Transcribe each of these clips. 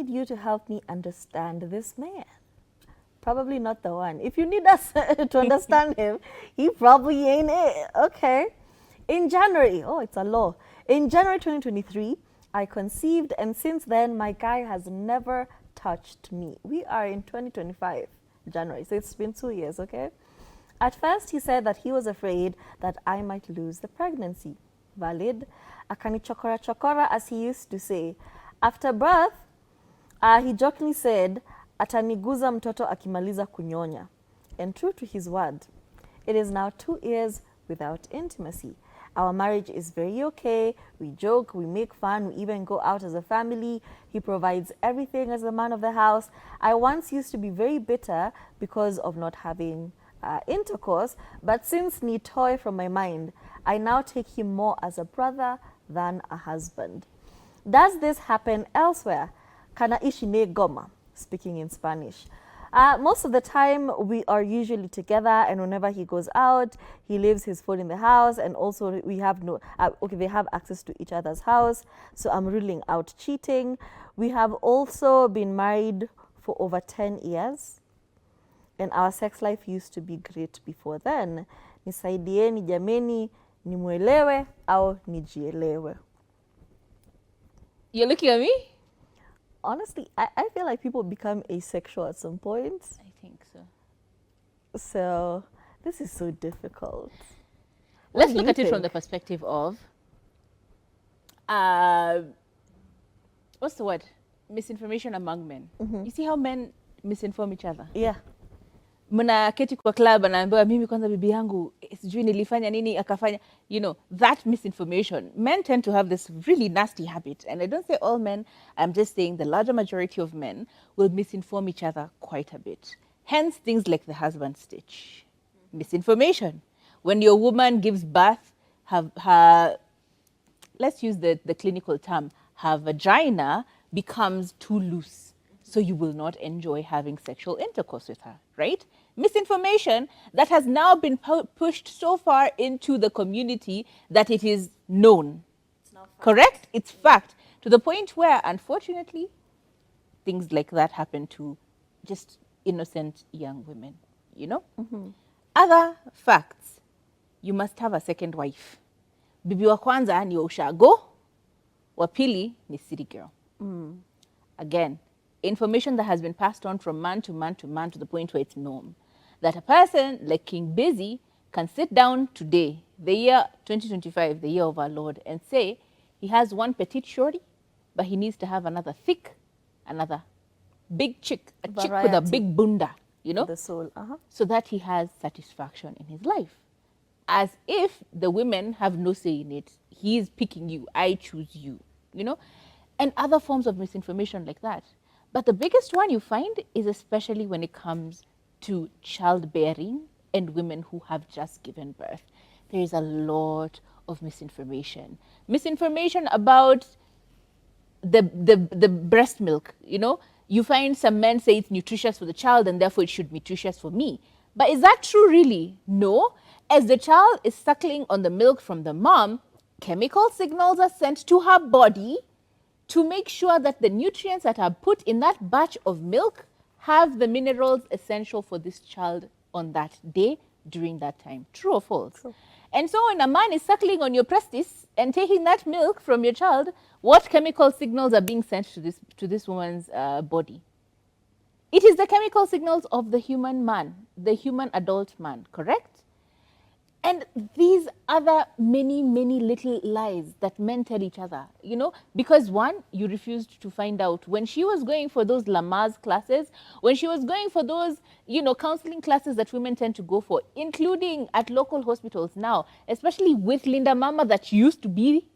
need you to help me understand this man. Probably not the one. If you need us to understand him, he probably ain't it. Okay. In January, oh, it's a law. In January 2023, I conceived, and since then, my guy has never touched me. We are in 2025, January, so it's been 2 years, okay? At first, he said that he was afraid that I might lose the pregnancy. Valid. Akani chokora chokora, as he used to say. After birth, he jokingly said, ataniguza mtoto akimaliza kunyonya. And true to his word, it is now 2 years without intimacy. Our marriage is very okay. We joke, we make fun, we even go out as a family. He provides everything as the man of the house. I once used to be very bitter because of not having intercourse, but since ni toy from my mind, I now take him more as a brother than a husband. Does this happen elsewhere? Kana ishi ne goma, speaking in Spanish. Most of the time, we are usually together, and whenever he goes out, he leaves his phone in the house, and also we have they have access to each other's house, so I'm ruling out cheating. We have also been married for over 10 years, and our sex life used to be great before then. Nisaidieni jameni, nimwelewe au nijielewe. You're looking at me? Honestly, I feel like people become asexual at some point. I think so. So this is so difficult. Let's look at it from the perspective of, what's the word? Misinformation among men. You see how men misinform each other? Yeah. Mnaketi kwa club anaambiwa mimi kwanza bibi yangu sijui nilifanya nini akafanya, you know, that misinformation. Men tend to have this really nasty habit, and I don't say all men, I'm just saying the larger majority of men will misinform each other quite a bit. Hence things like the husband stitch. Misinformation. When your woman gives birth, let's use the clinical term, her vagina becomes too loose, so you will not enjoy having sexual intercourse with her, right? Misinformation that has now been pushed so far into the community that it is known. It's not fact. Correct? It's fact. To the point where, unfortunately, things like that happen to just innocent young women, you know? Other facts. You must have a second wife. Bibi wa kwanza ni wa ushago, wa pili ni city girl. Again, information that has been passed on from man to man to man to the point where it's norm. That a person like King Busy can sit down today, the year 2025, the year of our Lord, and say he has one petite shorty, but he needs to have another thick, another big chick, a chick with a big bunda, you know? The soul, so that he has satisfaction in his life. As if the women have no say in it. He is picking you, I choose you, you know? And other forms of misinformation like that. But the biggest one you find is especially when it comes to childbearing and women who have just given birth. There is a lot of misinformation. Misinformation about the breast milk, you know? You find some men say it's nutritious for the child and therefore it should be nutritious for me. But is that true really? No. As the child is suckling on the milk from the mom, chemical signals are sent to her body to make sure that the nutrients that are put in that batch of milk have the minerals essential for this child on that day during that time. True or false? True. And so when a man is suckling on your prostate and taking that milk from your child, what chemical signals are being sent to this woman's body? It is the chemical signals of the human man, the human adult man, correct? And these other many, many little lies that men tell each other, you know, because one, you refused to find out. When she was going for those Lamaze classes, when she was going for those, you know, counseling classes that women tend to go for, including at local hospitals now, especially with Linda Mama that used to be,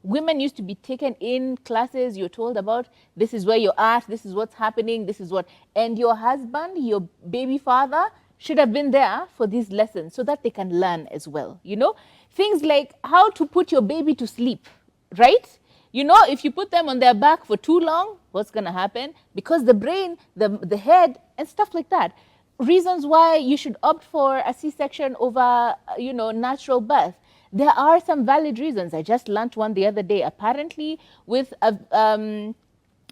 women used to be taken in classes, you're told about, this is where you're at, this is what's happening, this is what, and your husband, your baby father, should have been there for these lessons so that they can learn as well, you know? Things like how to put your baby to sleep, right? You know, if you put them on their back for too long, what's going to happen? Because the brain, the head, and stuff like that. Reasons why you should opt for a C-section over, you know, natural birth. There are some valid reasons. I just learnt one the other day. Apparently, with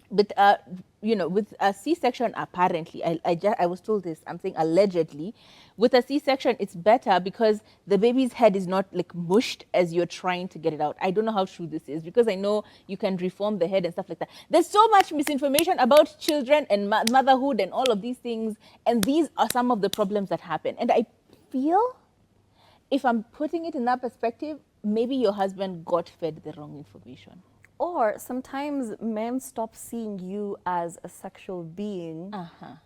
But with a C-section, apparently, I was told this. I'm saying allegedly, with a C-section, it's better because the baby's head is not like mushed as you're trying to get it out. I don't know how true this is because I know you can reform the head and stuff like that. There's so much misinformation about children and motherhood and all of these things, and these are some of the problems that happen. And I feel, if I'm putting it in that perspective, maybe your husband got fed the wrong information. Or sometimes men stop seeing you as a sexual being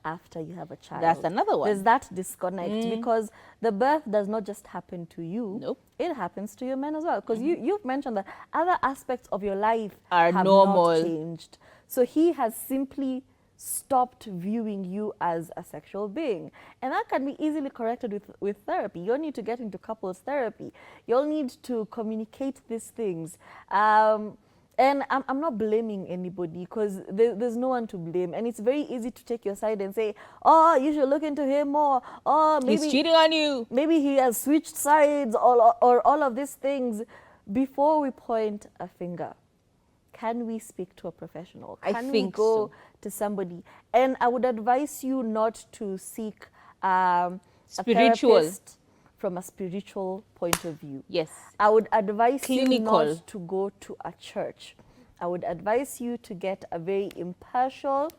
after you have a child. That's another one. There's that disconnect because the birth does not just happen to you. Nope. It happens to your men as well. Because you've mentioned that other aspects of your life Are have normal. not changed. So he has simply stopped viewing you as a sexual being. And that can be easily corrected with therapy. You'll need to get into couples therapy. You'll need to communicate these things. And I'm not blaming anybody because there's no one to blame. And it's very easy to take your side and say, oh, you should look into him more. Oh, maybe he's cheating on you. Maybe he has switched sides or all of these things. Before we point a finger, can we speak to a professional? Can we go to somebody? And I would advise you not to seek a therapist from a spiritual point of view. Yes. I would advise you Clinical. not to go to a church. I would advise you to get a very impartial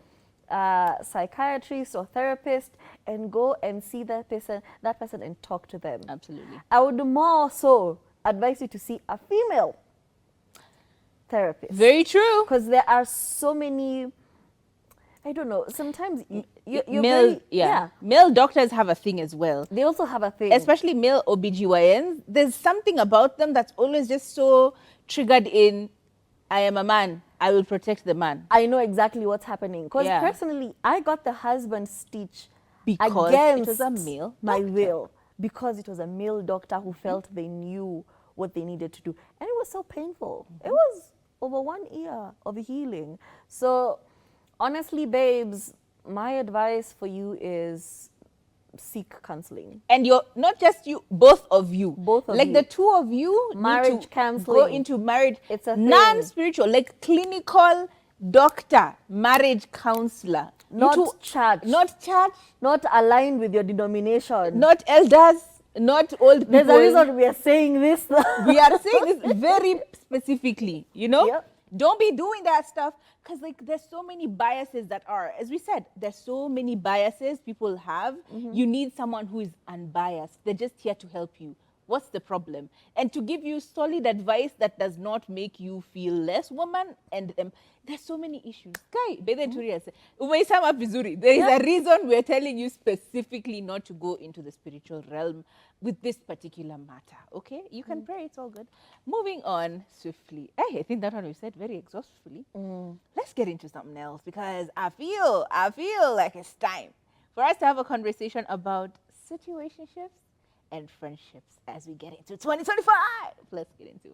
psychiatrist or therapist and go and see that person and talk to them. Absolutely. I would more so advise you to see a female therapist. Very true. Because there are so many, I don't know, sometimes you're male, very, male doctors have a thing as well. They also have a thing. Especially male OBGYNs. There's something about them that's always just so triggered in, I am a man, I will protect the man. I know exactly what's happening. Because personally, I got the husband stitch because against it was a male my doctor. will. Because it was a male doctor who felt they knew what they needed to do. And it was so painful. It was over 1 year of healing. So honestly, babes, my advice for you is seek counseling. And you're not just you, both of you. Both of like you. the two of you Marriage need to counseling. go into marriage. It's a thing. Non-spiritual, like clinical doctor, marriage counselor. Not You two- church. Not church. Not aligned with your denomination. Not elders. Not old people. There's a reason we are saying this. We are saying this very specifically, Yep. Don't be doing that stuff because there's so many biases that are, as we said, there's so many biases people have. You need someone who is unbiased. They're just here to help you. What's the problem? And to give you solid advice that does not make you feel less woman. And there's so many issues. Guy, Bede Tury has said, "Umeisema vizuri." There is a reason we're telling you specifically not to go into the spiritual realm with this particular matter. Okay? You can pray, it's all good. Moving on swiftly. Hey, I think that one we said very exhaustively. Let's get into something else because I feel like it's time for us to have a conversation about situationships and friendships as we get into 2025. Let's get into it.